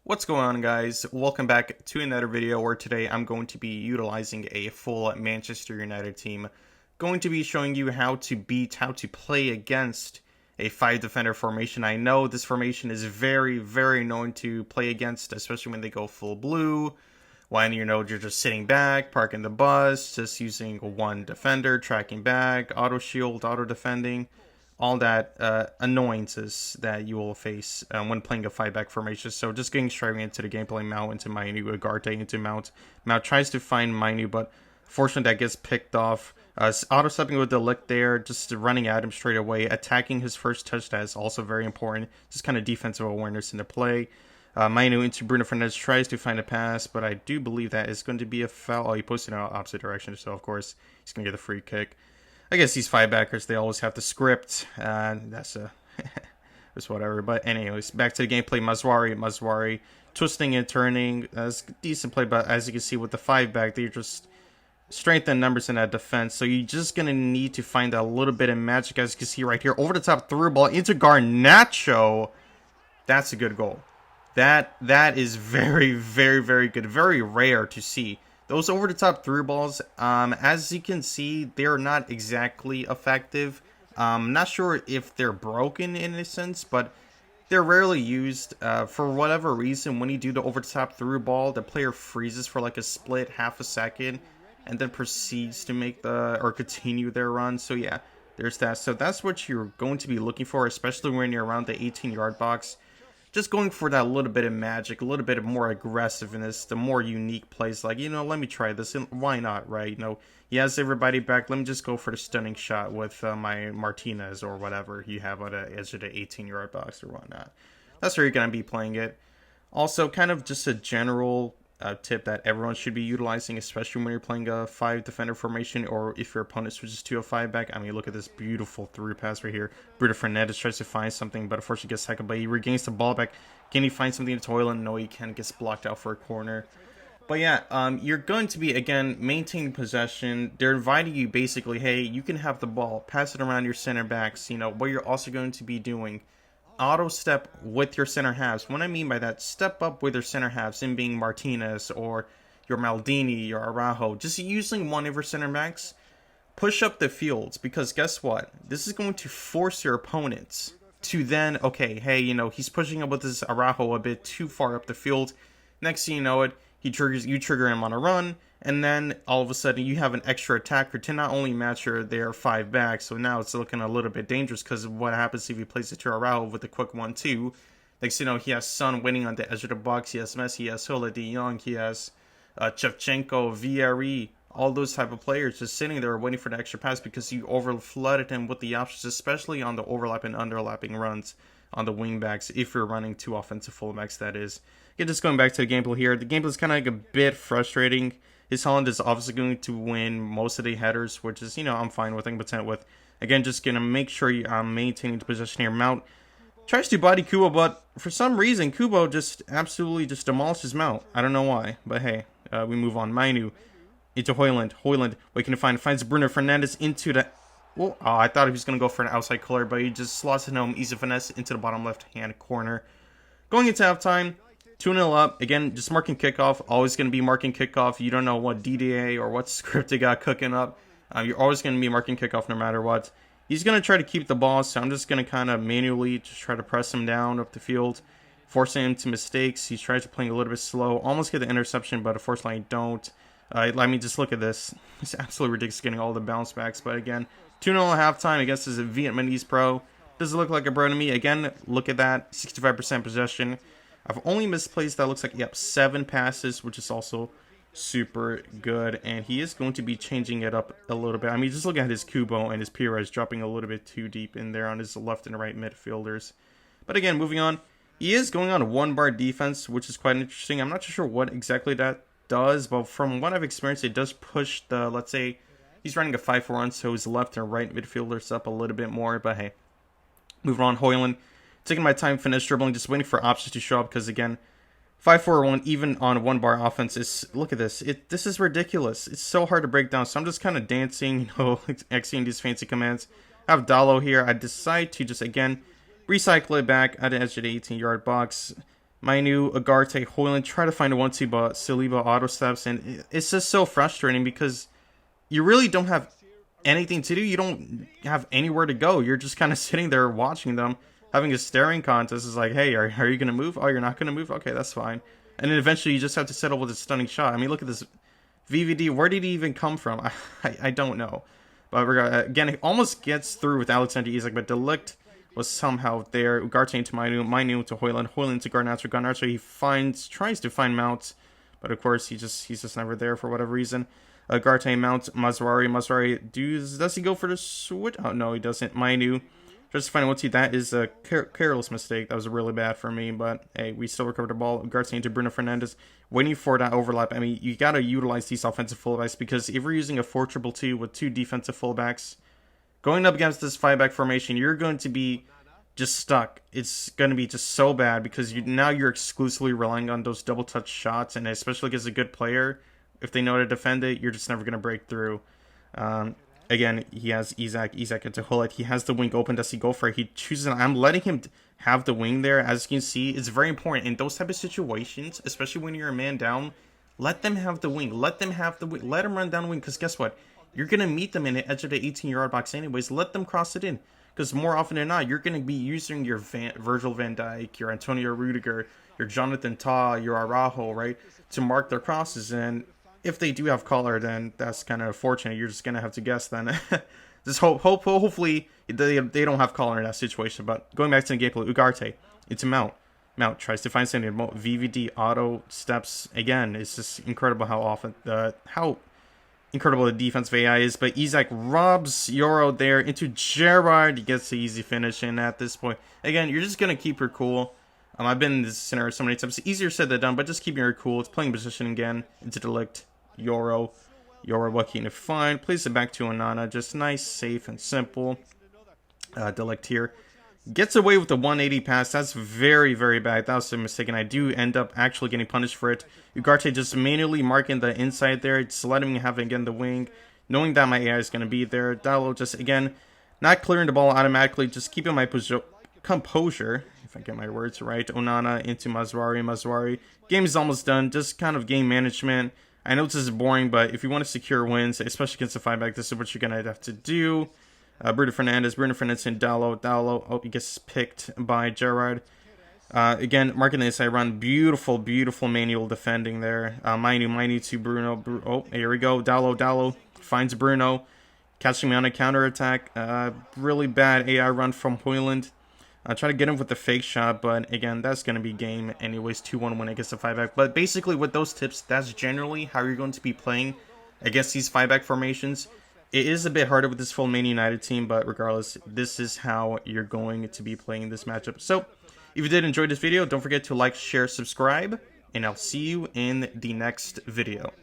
What's going on, guys? Welcome back to another video where today I'm going to be utilizing a full Manchester United team. Going to be showing you how to play against a 5-defender formation. I know this formation is very annoying to play against, especially when they go full blue. When, you're just sitting back, parking the bus, just using one defender, tracking back, auto shield, auto defending. All that annoyances that you will face when playing a 5-back formation. So just getting straight into the gameplay, Mount into Mainu, Ugarte into Mount. Mount tries to find Mainu, but fortunately that gets picked off. Auto-stepping with the lick there, just running at him straight away. Attacking his first touch, that is also very important. Just kind of defensive awareness in the play. Mainu into Bruno Fernandes, tries to find a pass, but I do believe that is going to be a foul. Oh, he posted in the opposite direction, so of course he's going to get the free kick. I guess these 5-backers, they always have the script, and that's just whatever. But anyways, back to the gameplay. Mazwari, twisting and turning. That's a decent play, but as you can see with the 5-back, they just strengthen numbers in that defense. So you're just going to need to find a little bit of magic, as you can see right here. Over the top through ball into Garnacho. That's a good goal. That is very good. Very rare to see. Those over-the-top through balls, as you can see, they're not exactly effective. Not sure if they're broken in a sense, but they're rarely used. For whatever reason, when you do the over-the-top through ball, the player freezes for like a split half a second and then proceeds to make or continue their run. So yeah, there's that. So that's what you're going to be looking for, especially when you're around the 18-yard box. Just going for that little bit of magic, a little bit of more aggressiveness, the more unique plays. Like, let me try this. And why not, right? He has everybody back. Let me just go for the stunning shot with my Martinez or whatever you have on the edge of the 18-yard box or whatnot. That's where you're going to be playing it. Also, kind of just a general tip that everyone should be utilizing, especially when you're playing a 5-defender formation or if your opponent switches to a 5-back. I mean, look at this beautiful through pass right here. Bruno Fernandes tries to find something, but unfortunately gets tackled, but he regains the ball back. Can he find something in the toilet? No, he can't. Gets blocked out for a corner. But yeah, you're going to be, again, maintaining possession. They're inviting you basically, hey, you can have the ball, pass it around your center backs. What you're also going to be doing, auto step with your center halves. What I mean by that, step up with your center halves, in being Martinez or your Maldini, your Araujo, just using one of your center backs. Push up the fields, because guess what? This is going to force your opponents to then, okay, hey, he's pushing up with this Araujo a bit too far up the field. Next thing you know it, you trigger him on a run, and then all of a sudden you have an extra attacker to not only match their 5-back, so now it's looking a little bit dangerous because of what happens if he plays it to Araujo with a quick 1-2. Next thing you know, he has Son waiting on the edge of the box, he has Messi, he has Hula De Jong, he has Shevchenko, VRE, all those type of players just sitting there waiting for the extra pass because you over-flooded him with the options, especially on the overlap and underlapping runs on the wing backs, if you're running 2 offensive fullbacks, that is. Again, just going back to the gameplay here, the gameplay is kind of like a bit frustrating. His Holland is obviously going to win most of the headers, which is, I'm fine with, I'm content with. Again, just going to make sure I'm maintaining the possession here. Mount tries to body Kubo, but for some reason, Kubo just absolutely just demolishes Mount. I don't know why, but hey, we move on. Mainu into Højlund. Højlund, what can he find? Finds Bruno Fernandes into the... Oh, I thought he was going to go for an outside color, but he just slots it home. Easy finesse into the bottom left-hand corner. Going into halftime, 2-0 up. Again, just marking kickoff. Always going to be marking kickoff. You don't know what DDA or what script they got cooking up. You're always going to be marking kickoff no matter what. He's going to try to keep the ball, so I'm just going to kind of manually just try to press him down up the field, forcing him to mistakes. He tries to play a little bit slow. Almost get the interception, but unfortunately I don't. Let me just look at this. It's absolutely ridiculous getting all the bounce backs. But again, 2-0 at halftime against this Vietnamese pro. Does it look like a bro to me? Again, look at that. 65% possession. I've only misplaced, that looks like, 7 passes, which is also super good. And he is going to be changing it up a little bit. I mean, just look at his Kubo and his Pires dropping a little bit too deep in there on his left and right midfielders. But again, moving on. He is going on a 1-bar defense, which is quite interesting. I'm not too sure what exactly that does, but from what I've experienced, it does push the, let's say, he's running a 5-4-1, so his left and right midfielders up a little bit more. But hey, moving on. Højlund, taking my time, finish dribbling, just waiting for options to show up, because again, 5-4-1 even on a 1-bar offense is, look at this, this is ridiculous. It's so hard to break down, so I'm just kind of dancing, executing these fancy commands. I have Dalo here. I decide to just, again, recycle it back at the edge of the 18-yard box. Mainu, Ugarte, Hoyland try to find a 1-2, but Saliba auto steps, and it's just so frustrating because you really don't have anything to do. You don't have anywhere to go. You're just kind of sitting there watching them, having a staring contest. It's like, hey, are you going to move? Oh, you're not going to move? Okay, that's fine. And then eventually you just have to settle with a stunning shot. I mean, look at this VVD. Where did he even come from? I don't know. But again, it almost gets through with Alexander Isak, but De Ligt was somehow there. Ugarte to Mainu to Hoyland to Garnacho. Garnacho, tries to find Mount, but of course he's just never there for whatever reason. Ugarte, Mount, Mazraoui, does he go for the switch? Oh no, he doesn't. Mainu just to find out that is a careless mistake. That was really bad for me, but hey, we still recovered the ball. Ugarte into Bruno Fernandes, waiting for that overlap. I mean, you gotta utilize these offensive fullbacks because if we're using a 4-2-2 with 2 defensive fullbacks, going up against this 5-back formation, you're going to be just stuck. It's going to be just so bad because now you're exclusively relying on those double touch shots, and especially against a good player, if they know how to defend it, you're just never going to break through. Again, he has Isak into Hullet. He has the wing open. Does he go for it? He chooses. I'm letting him have the wing there. As you can see, it's very important in those type of situations, especially when you're a man down. Let them have the wing. Let them have the wing. Let them run down the wing, because guess what? You're going to meet them in the edge of the 18-yard box anyways. Let them cross it in. Because more often than not, you're going to be using your Virgil van Dijk, your Antonio Rudiger, your Jonathan Tah, your Araujo, right, to mark their crosses. And if they do have color, then that's kind of unfortunate. You're just going to have to guess then. Just hopefully they don't have color in that situation. But going back to the gameplay, Ugarte into Mount. Mount tries to find something. VVD auto steps again. It's just incredible how incredible the defensive AI is. But Isak robs Euro there into Gerrard. He gets the easy finish in at this point. Again, you're just going to keep her cool. I've been in this scenario so many times. It's easier said than done, but just keeping her cool. It's playing position again into De Ligt. Euro lucky to find. Plays it back to Onana. Just nice, safe, and simple. De Ligt here. Gets away with the 180 pass. That's very, very bad. That was a mistake, and I do end up actually getting punished for it. Ugarte just manually marking the inside there. Just letting me have it again the wing. Knowing that my AI is going to be there. Dallo just, again, not clearing the ball automatically. Just keeping my composure, if I get my words right. Onana into Mazraoui. Game is almost done. Just kind of game management. I know this is boring, but if you want to secure wins, especially against the 5-back, this is what you're going to have to do. Bruno Fernandes and Dallo. Oh, he gets picked by Gerrard. Again, marking the inside run. Beautiful manual defending there. Mainu to Bruno. Oh, here we go. Dallo finds Bruno. Catching me on a counterattack. Really bad AI run from Hoyland. Try to get him with the fake shot, but again, that's going to be game anyways. 2-1 win against the 5-back. But basically, with those tips, that's generally how you're going to be playing against these 5-back formations. It is a bit harder with this full Man United team, but regardless, this is how you're going to be playing this matchup. So, if you did enjoy this video, don't forget to like, share, subscribe, and I'll see you in the next video.